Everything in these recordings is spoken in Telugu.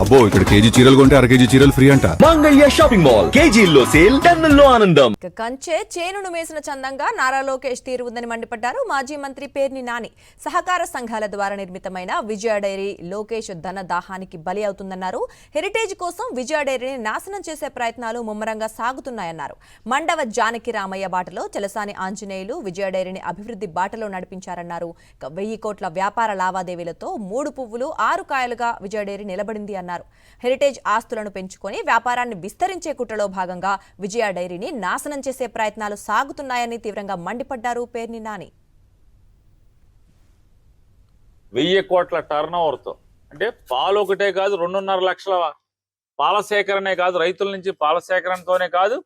అబ్బో ఇక్కడ కేజీ చీరలు కొంటే అర కేజీ చీరలు ఫ్రీ అంట. మంగళ్య షాపింగ్ మాల్ కేజీల్లో సేల్, టన్నుల్లో ఆనందం. కంచె చేనును మేసిన చందంగా నారా లోకేష్ తీరు ఉందని మండిపడ్డారు మాజీ మంత్రి పేర్ని నాని. సహకార సంఘాల ద్వారా నిర్మితమైన విజయ డైరీ లోకేష్ ధన దాహానికి బలి అవుతుందన్నారు. హెరిటేజ్ కోసం విజయ డైరీని నాశనం చేసే ప్రయత్నాలు ముమ్మరంగా సాగుతున్నాయన్నారు. మండవ జానకి రామయ్య బాటలో చలసాని ఆంజనేయులు విజయ డైరీని అభివృద్ధి బాటలో నడిపించారన్నారు. 1000 కోట్ల వ్యాపార లావాదేవీలతో 3 పువ్వులు 6 కాయలుగా విజయ డైరీ నిలబడింది అన్నారు. హెరిటేజ్ ఆస్తులను పెంచుకొని వ్యాపారాన్ని విస్తరించే కుట్రలో భాగంగా విజయ డైరీని నాశనం చేసే ప్రయత్నాలు సాగుతున్నాయని తీవ్రంగా మండిపడ్డారు పేర్ని నాని. 1000 కోట్ల టర్నోవర్తో అంటే పాలు ఒకటే కాదు, 2.5 లక్షల పాల సేకరణే కాదు, రైతుల నుంచి పాల సేకరణతోనే కాదు,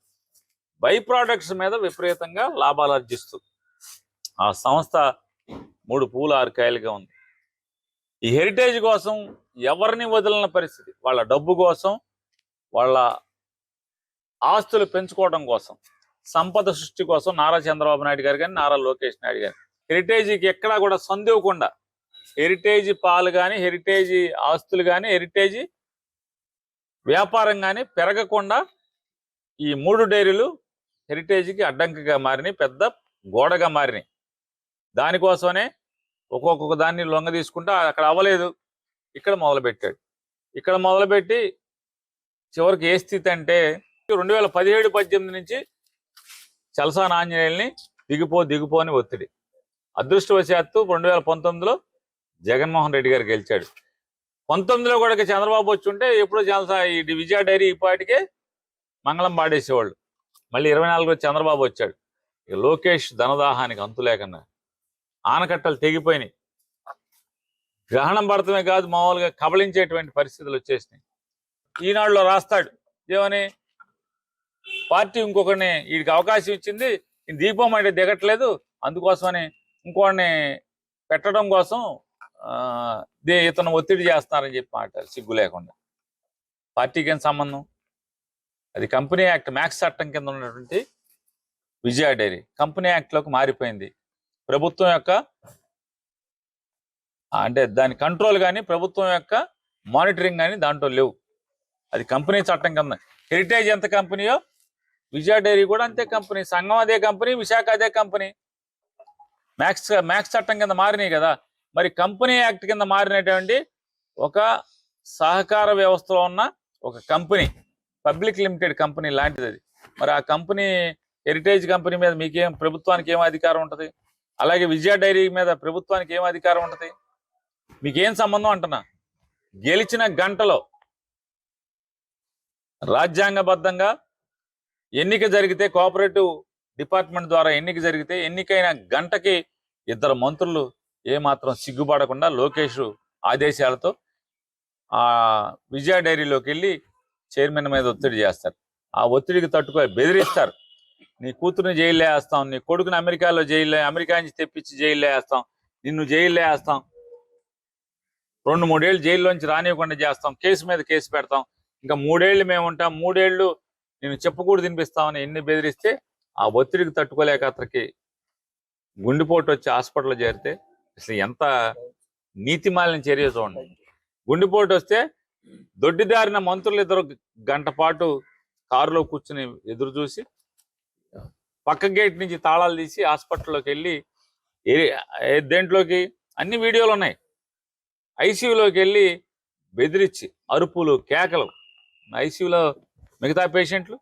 బై ప్రోడక్ట్స్ మీద విపరీతంగా లాభాలు ఆర్జిస్తుంది ఆ సంస్థ. 3 పువ్వులు 6 కాయలుగా ఉంది. ఈ హెరిటేజ్ కోసం ఎవరిని వదిలిన పరిస్థితి, వాళ్ళ డబ్బు కోసం, వాళ్ళ ఆస్తులు పెంచుకోవడం కోసం, సంపద సృష్టి కోసం నారా చంద్రబాబు నాయుడు గారు కానీ నారా లోకేష్ నాయుడు గారు హెరిటేజీకి ఎక్కడా కూడా సందేవకుండా, హెరిటేజ్ పాలు కానీ, హెరిటేజ్ ఆస్తులు కానీ, హెరిటేజ్ వ్యాపారం కానీ పెరగకుండా ఈ 3 డైరీలు హెరిటేజ్కి అడ్డంకిగా మారినాయి, పెద్ద గోడగా మారినాయి. దానికోసమనే ఒక్కొక్క దాన్ని లొంగ తీసుకుంటా అక్కడ అవ్వలేదు, ఇక్కడ మొదలుపెట్టాడు. ఇక్కడ మొదలుపెట్టి చివరికి ఏ స్థితి అంటే 2017-18 నుంచి చలసాని ఆంజనేయుల్ని దిగిపో అని ఒత్తిడి. అదృష్టవశాత్తు 2019లో జగన్మోహన్ రెడ్డి గారు గెలిచాడు. 19లో కూడా చంద్రబాబు వచ్చి ఉంటే ఎప్పుడో ఈ విజయ డైరీ ఈ పాటికే మంగళం పాడేసేవాళ్ళు. మళ్ళీ 24లో చంద్రబాబు వచ్చాడు. ఇక లోకేష్ ధనదాహానికి అంతు లేకుండా ఆనకట్టలు తెగిపోయినాయి. గ్రహణం పడటమే కాదు, మామూలుగా కబళించేటువంటి పరిస్థితులు వచ్చేసినాయి. ఈనాడులో రాస్తాడు ఏమని, పార్టీ ఇంకొకరిని వీడికి అవకాశం ఇచ్చింది, దీపం అంటే దిగట్లేదు, అందుకోసమని ఇంకోడిని పెట్టడం కోసం ఇతను ఒత్తిడి చేస్తున్నారని చెప్పి మాట సిగ్గు లేకుండా. పార్టీకి ఏం సంబంధం? అది కంపెనీ యాక్ట్ మ్యాక్స్ చట్టం కింద ఉన్నటువంటి విజయ డైరీ కంపెనీ యాక్ట్లోకి మారిపోయింది. ప్రభుత్వం యొక్క అంటే దాని కంట్రోల్ కానీ, ప్రభుత్వం యొక్క మానిటరింగ్ కానీ దాంట్లో లేవు. అది కంపెనీ చట్టం కింద. హెరిటేజ్ ఎంత కంపెనీయో విజయ డైరీ కూడా అంతే కంపెనీ. సంఘం అదే కంపెనీ, విశాఖ అదే కంపెనీ. మ్యాక్స్ చట్టం కింద మారినాయి కదా. మరి కంపెనీ యాక్ట్ కింద మారినటువంటి ఒక సహకార వ్యవస్థలో ఉన్న ఒక కంపెనీ, పబ్లిక్ లిమిటెడ్ కంపెనీ లాంటిది అది. మరి ఆ కంపెనీ హెరిటేజ్ కంపెనీ మీద మీకేం, ప్రభుత్వానికి ఏం అధికారం ఉంటుంది? అలాగే విజయ డైరీ మీద ప్రభుత్వానికి ఏం అధికారం ఉంటుంది? మీకేం సంబంధం అంటున్నా? గెలిచిన గంటలో రాజ్యాంగబద్ధంగా ఎన్నిక జరిగితే, కోఆపరేటివ్ డిపార్ట్మెంట్ ద్వారా ఎన్నిక జరిగితే, ఎన్నికైన గంటకి 2 మంత్రులు ఏమాత్రం సిగ్గుపడకుండా లోకేష్ ఆదేశాలతో ఆ విజయ డైరీలోకి వెళ్ళి చైర్మన్ మీద ఒత్తిడి చేస్తారు. ఆ ఒత్తిడికి తట్టుకో బెదిరిస్తారు. నీ కూతురుని జైల్లో వేస్తాం, నీ కొడుకుని అమెరికా నుంచి తెప్పించి జైల్లో వేస్తాం, నిన్ను జైల్లో వేస్తాం, 2-3 ఏళ్ళు జైల్లోంచి రానివ్వకుండా చేస్తాం, కేసు మీద కేసు పెడతాం, ఇంకా 3 ఏళ్ళు మేము ఉంటాం, 3 ఏళ్ళు నేను చెప్పకూడదు తినిపిస్తామని ఎన్ని బెదిరిస్తే ఆ ఒత్తిడికి తట్టుకోలేక అతనికి గుండెపోటు వచ్చి హాస్పిటల్లో చేరితే అసలు ఎంత నీతిమాలిన చర్య చూడండి. గుండెపోటు వస్తే దొడ్డిదారిన మంత్రులు 2 గంట పాటు కారులో కూర్చుని ఎదురు చూసి పక్క గేట్ నుంచి తాళాలు తీసి హాస్పిటల్లోకి వెళ్ళి దేంట్లోకి అన్ని వీడియోలు ఉన్నాయి, ఐసీయూలోకి వెళ్ళి బెదిరించి అరుపులు కేకలు. ఐసీయూలో మిగతా పేషెంట్లు.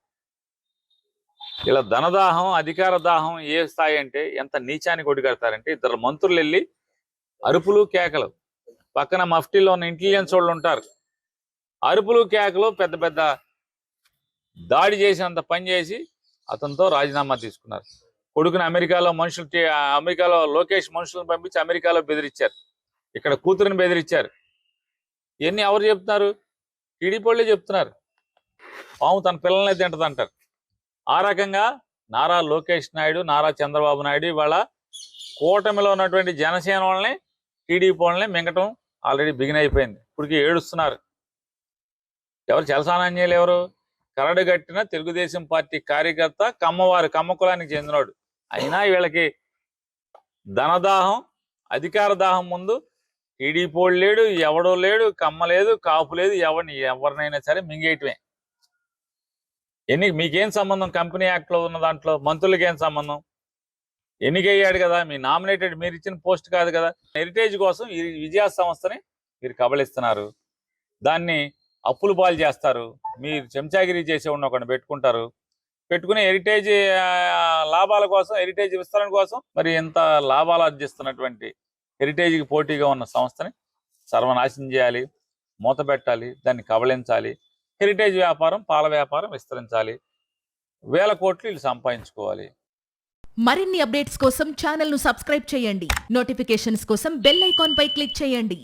ఇలా ధనదాహం, అధికార దాహం ఏ స్థాయి అంటే ఎంత నీచానికి ఒడిగడతారంటే 2 మంత్రులు వెళ్ళి అరుపులు కేకలు. పక్కన మఫ్టీలో ఉన్న ఇంటెలిజెన్స్ వాళ్ళు ఉంటారు, అరుపులు కేకలు, పెద్ద పెద్ద దాడి చేసినంత పని చేసి అతనితో రాజీనామా తీసుకున్నారు. కొడుకుని అమెరికాలో లోకేష్ మనుషులను పంపించి అమెరికాలో బెదిరించారు, ఇక్కడ కూతురుని బెదిరించారు. ఇవన్నీ ఎవరు చెప్తున్నారు? టీడీపీ వాళ్ళే చెప్తున్నారు. పాము తన పిల్లలనే తింటదంటారు. ఆ రకంగా నారా లోకేష్ నాయుడు, నారా చంద్రబాబు నాయుడు ఇవాళ కూటమిలో ఉన్నటువంటి జనసేన వాళ్ళని, టీడీపీ వాళ్ళని మింగటం ఆల్రెడీ బిగిన్ అయిపోయింది. ఇప్పటికీ ఏడుస్తున్నారు. ఎవరు? చలసానాంజనేయులు ఎవరు? కరడుగట్టిన తెలుగుదేశం పార్టీ కార్యకర్త, కమ్మ కులానికి చెందినవాడు. అయినా వీళ్ళకి ధనదాహం, అధికార దాహం ముందు టీడీపోడు లేడు, ఎవడో లేడు, కమ్మ లేదు, కాపు లేదు, ఎవరినైనా సరే మింగేయటమే. మీకేం సంబంధం? కంపెనీ యాక్ట్ లో ఉన్న దాంట్లో మంత్రులకి ఏం సంబంధం? ఎన్నికయ్యాడు కదా, మీ నామినేటెడ్, మీరు ఇచ్చిన పోస్ట్ కాదు కదా. హెరిటేజ్ కోసం ఈ విజయ సంస్థని మీరు కబళిస్తున్నారు, దాన్ని అప్పులు పాలు చేస్తారు, మీరు చెంచాగిరి చేసే ఒకరిని పెట్టుకుంటారు, పెట్టుకుని హెరిటేజ్ లాభాల కోసం, హెరిటేజ్ విస్తరణ కోసం మరి ఎంత లాభాలు ఆర్జిస్తున్నటువంటి హెరిటేజ్కి పోటీగా ఉన్న సంస్థని సర్వనాశనం చేయాలి, మూత పెట్టాలి, దాన్ని కబళించాలి. హెరిటేజ్ వ్యాపారం, పాల వ్యాపారం విస్తరించాలి, 1000 కోట్లు వీళ్ళు సంపాదించుకోవాలి. మరిన్ని అప్డేట్స్ కోసం ఛానల్ ను సబ్స్క్రైబ్ చేయండి. నోటిఫికేషన్స్ కోసం బెల్ ఐకాన్ పై క్లిక్ చేయండి.